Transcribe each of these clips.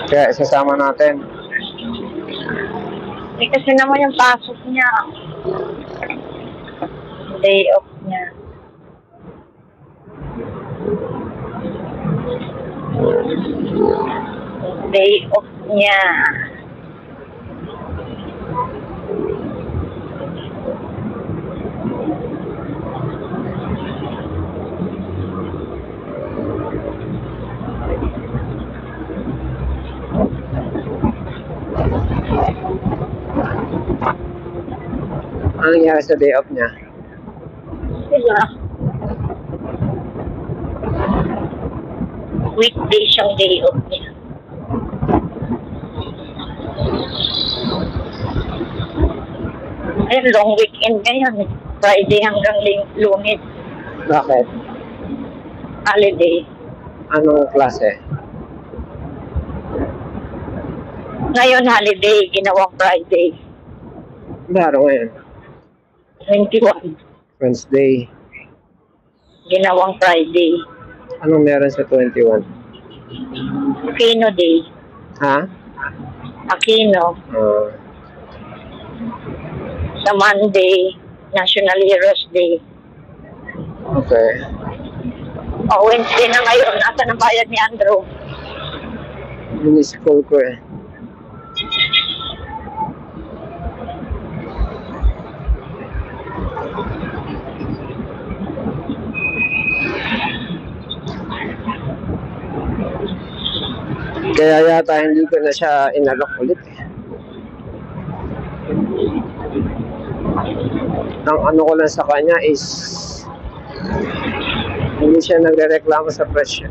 Kaya isasama natin. Kasi naman yung pasok niya. Day off niya. Day off niya. Ano nangyari sa day off niya? Sila. Weekday siyang day off niya. Ayun, long weekend ngayon. Friday hanggang Lunes. Bakit? Holiday. Anong klase? Ngayon holiday, ginawang Friday. Baro ngayon? 21. Wednesday. Ginawang Friday. Anong meron sa 21? Aquino Day. Ha? Aquino. Sa Monday, National Heroes Day. Okay. Wednesday na ngayon. Nasa ang bayad ni Andrew? Miniscall ko eh. Kaya yata hindi ko na siya inalok ulit eh. Ang ano ko lang sa kanya is hindi siya nagre-reklamo sa presyo.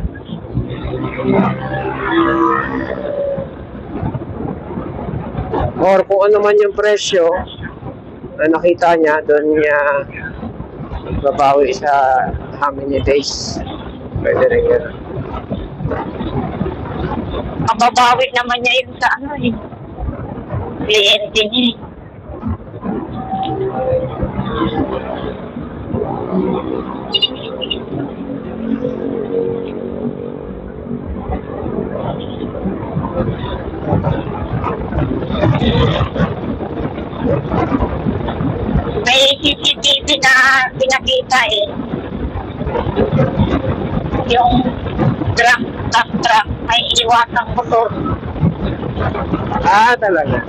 Or kung ano man yung presyo na nakita niya, doon niya babawi sa how many days. Pwede rin yun. Mababawi naman niya yun sa ano eh. Kliyente niya eh. May CCTV na pinakita eh. Yung truck, may iwasang motor. Ah, talaga?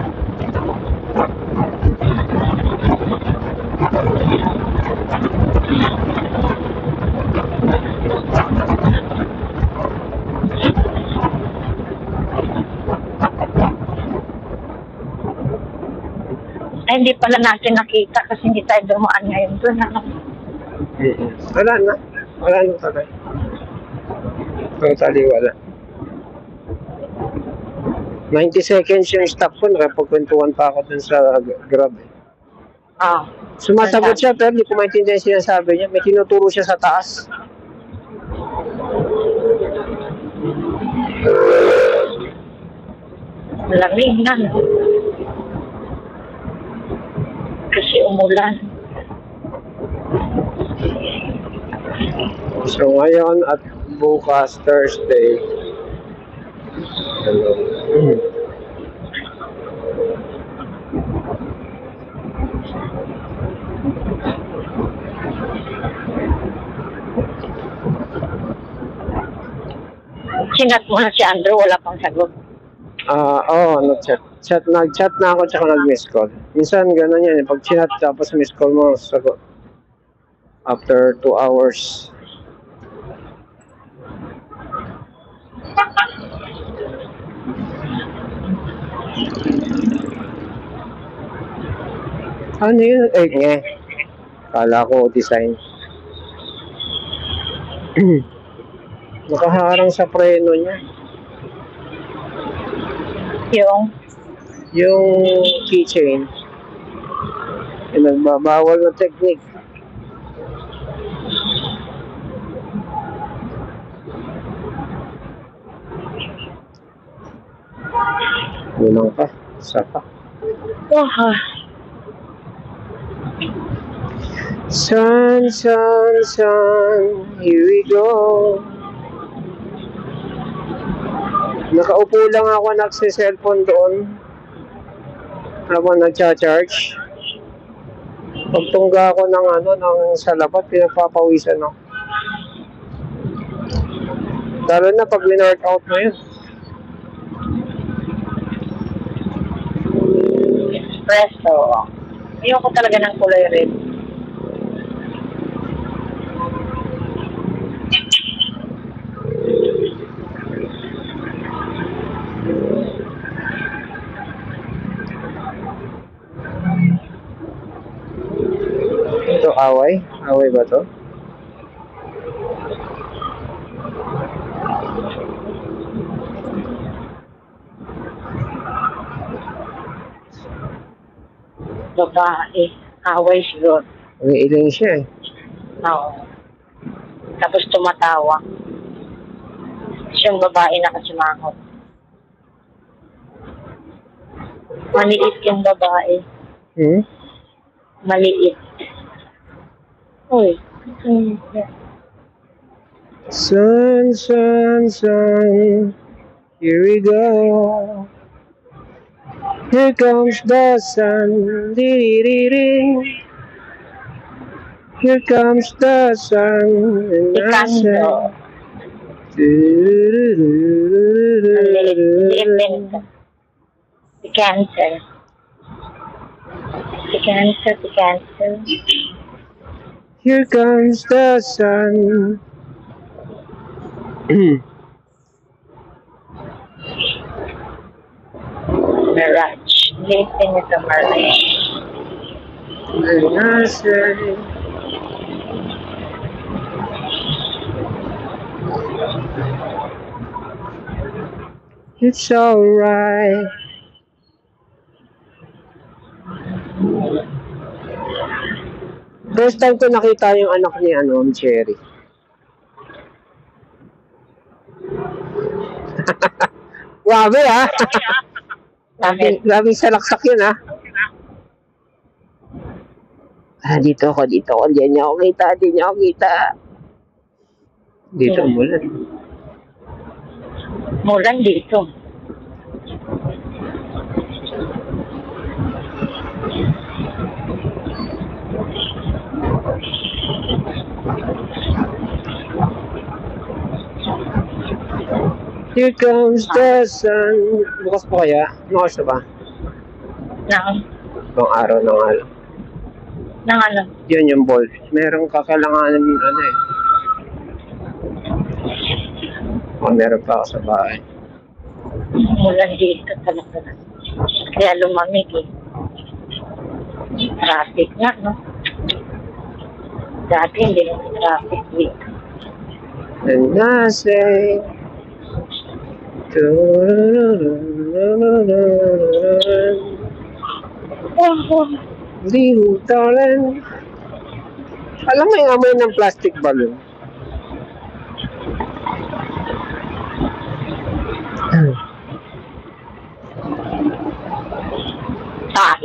Ay, hindi pala natin nakita kasi hindi tayo dumaan ngayon doon. Ano? Wala na. Wala na talaga. Totally wala. 90 seconds yung stop ko. Nakapagkwentuhan pa ako dun sa Grab. Sumasagot siya pero hindi ko maintindihan yung sinasabi niya. May tinuturo siya sa taas. Lamig na. Kasi umulan. So ngayon at bukas Thursday. Hello. Sinat mo na si Andrew, wala pang sagot. Nag-chat na ako tsaka nag-miss call. Minsan gano'n yan, pag chat tapos miss call mo, sagot. After 2 hours. Ano yun? Kala ko design. Nakaharang sa preno niya. Yung keychain. Yung nagbabawal na technique. Kulang pa. Isa pa. Sun, sun, sun, here we go. Nakaupo lang ako nagsi-cellphone doon. Habang nagcha-charge. Pagtungga ako ng sa labat, pinagpapawisan ako. Lalo na pag win-workout mo yun. Espresso. Ayoko talaga ng kulay red. Ito, away? Away ba to? Babae. Away siguro. Umiiling siya eh. Oo. Tapos tumatawa. Siyang babae nakasimangot. Maliit yung babae. Maliit. Uy. Sun, sun, sun. Here we go. Here comes the sun. Di-di-di-di. Here comes the sun. And I say, Si Cancer. Si Cancer, si Cancer. here comes the sun. Mirage. Listen to Mirage. And I say, it's alright. First time ko nakita yung anak ni Cherry. Grabe ha. Grabe salaksak yun ha. Dito ako. Diyan niya ako kita. Dito umulan. Mulan dito. Here comes the sun. Bukas po kaya? Ano oras na ba? Ibang araw ng araw. Nang ano? Yun yung ball. Merong kakailanganan meron pa ako sa bahay. Mulan dito talaga. Kaya lumamig eh. Traffic nga, no? Dati hindi naman traffic dito. And I say, darling. Alam mo yung amoy ng plastic balloon?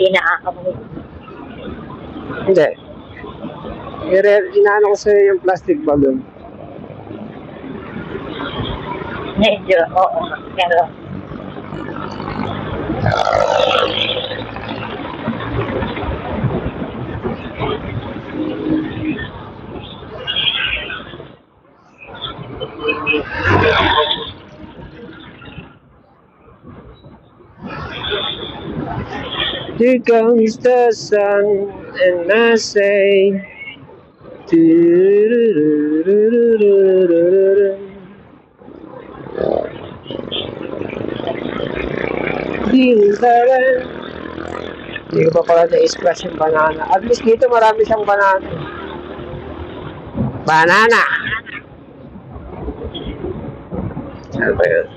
Inaamoy. Hindi. Inaano ko sa'yo yung plastic balloon. Medyo, oo. Pero, here comes the sun, and I say, hindi ko pa pala na-splash yung banana. At least dito marami siyang banana. Banana! Ano ba yun?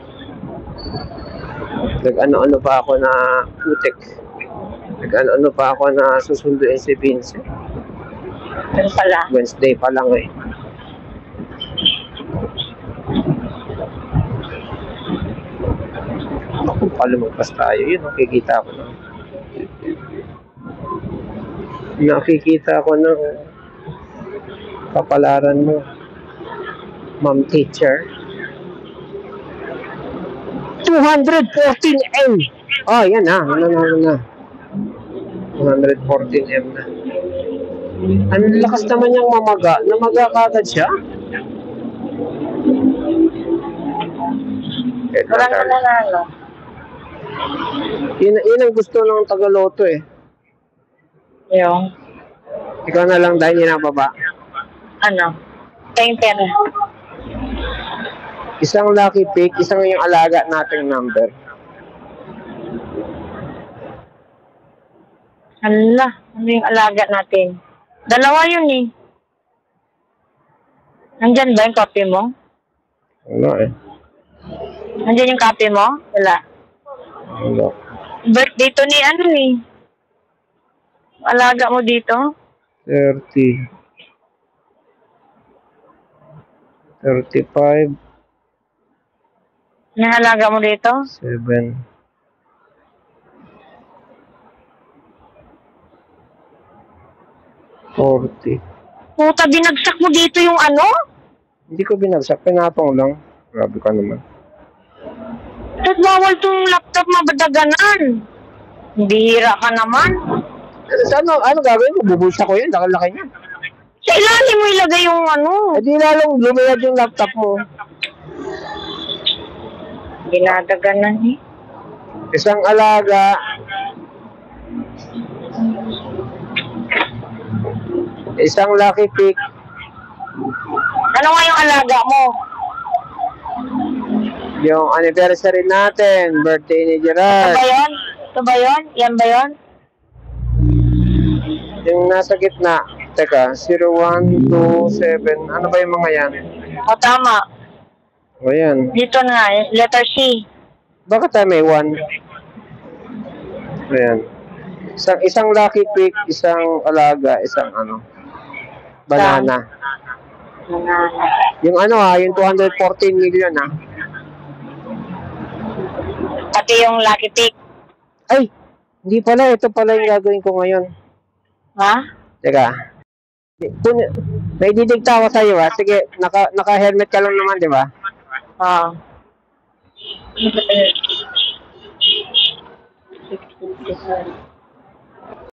Nag-ano-ano pa ako na putik. Nag-ano-ano pa ako na susunduin si Vincent. ano pala? Wednesday pa lang eh. Kung palumagpas tayo, yun, nakikita ko na. Nakikita ko ng kapalaran mo, ma'am teacher. 214M. Oh, yan na. Ano na. 214M na. Ang lakas naman niyang mamaga. Namaga kagad siya. Walang nanalo. Yun ang gusto ng Tagaloto eh. Yung, Ikaw na lang dahil yun ang baba. ano, painter. Isang lucky pick, isang yung alaga nating number. Hala, ano yung alaga natin? Dalawa yun eh. Nandyan ba yung copy mo? Wala eh. Nandyan yung copy mo? Wala. Wala. Birthday to ni ano eh. Alaga mo dito? 30. 35. Yung alaga mo dito? 7. 40. Puta, binagsak mo dito yung ano? Hindi ko binagsak, pinatong lang. Grabe ka naman. At bawal tong laptop mabadaganan. Bihira ka naman. Ano gagawin ko? Bubulsa ko yun, laki-laki niya. Sa ilalim mo ilagay yung ano. Eh di lalong lumayad yung laptop mo. Dinadaganan eh. Isang alaga. Isang lucky pick. Ano nga yung alaga mo? Yung anniversary natin, birthday ni Ito Gerard. ba yun? Ito ba yun? Yan ba yun? Yung nasa gitna. Teka, 01, 2, 7. Ano ba yung mga yan? O tama. O yan. Dito na, letter C. Bakit tayo may 1? Ayan. Isang lucky pick, isang alaga, isang ano. Banana. Yung ano ha, yung 214 million ha. Pati yung lucky pick. Ay, hindi pala. Ito pala yung gagawin ko ngayon. Ha? Teka. May didikta ako sa'yo ha. Sige, naka-helmet ka lang naman, di ba? Oo.